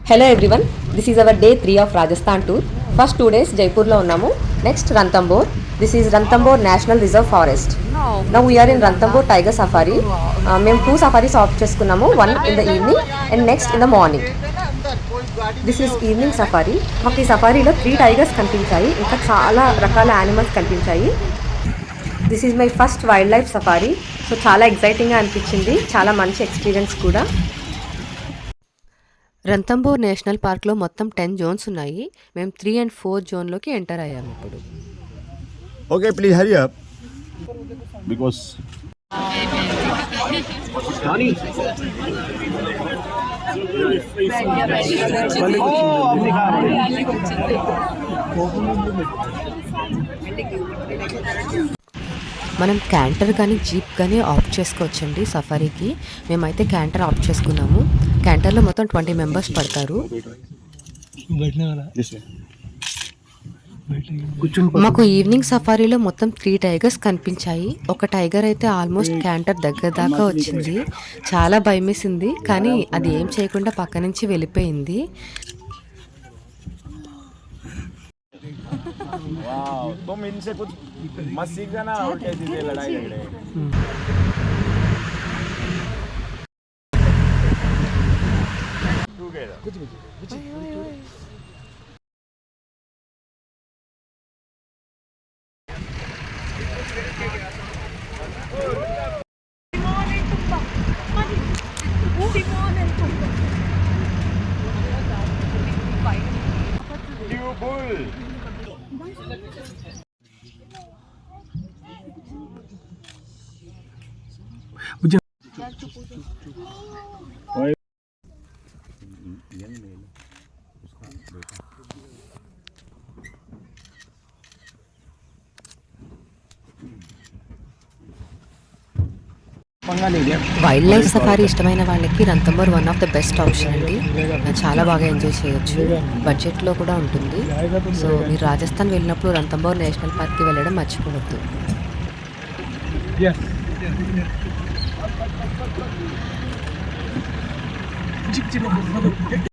Hello everyone, this is our day 3 of Rajasthan tour. First 2 days Jaipurలో ఉన్నాము. Next Ranthambore. This is Ranthambore National Reserve Forest. Now we are in Ranthambore Tiger Safari. మేము 2 safaris opt చేసుకున్నాము. One in the evening and next in the morning. This is evening safari. మాకు ఈ సఫారీలో 3 tigers కనిపించాయి. ఇంకా చాలా రకాల animals కనిపించాయి. This is my first wild life safari. So చాలా ఎక్సైటింగ్గా అనిపించింది. చాలా మంచి ఎక్స్పీరియన్స్ కూడా. రంతంబోర్ నేషనల్ పార్క్లో మొత్తం 10 జోన్స్ ఉన్నాయి. మేము 3 and 4 జోన్లోకి ఎంటర్ అయ్యాము ఇప్పుడు. Okay please hurry up because మనం క్యాంటర్ కానీ జీప్ కానీ ఆప్ట్ చేసుకోవచ్చండి సఫారీకి. మేమైతే క్యాంటర్ ఆప్ట్ చేసుకున్నాము. క్యాంటర్లో మొత్తం 20 మెంబర్స్ పడతారు. మాకు ఈవినింగ్ సఫారీలో మొత్తం 3 టైగర్స్ కనిపించాయి. ఒక టైగర్ అయితే ఆల్మోస్ట్ క్యాంటర్ దగ్గర దాకా వచ్చింది. చాలా భయమేసింది, కానీ అది ఏం చేయకుండా పక్క నుంచి వెళ్ళిపోయింది. वाओ तुम इनसे कुछ मत सीखना ना, उल्टे सीधे लड़ाई झगड़े. వైల్డ్ లైఫ్ సఫారీ ఇష్టమైన వాళ్ళకి Ranthambore one of the best option అండి. చాలా బాగా ఎంజాయ్ చేయొచ్చు. బడ్జెట్లో కూడా ఉంటుంది. సో మీరు రాజస్థాన్ వెళ్ళినప్పుడు రంతంబోర్ నేషనల్ పార్క్కి వెళ్ళడం మర్చిపోవద్దు.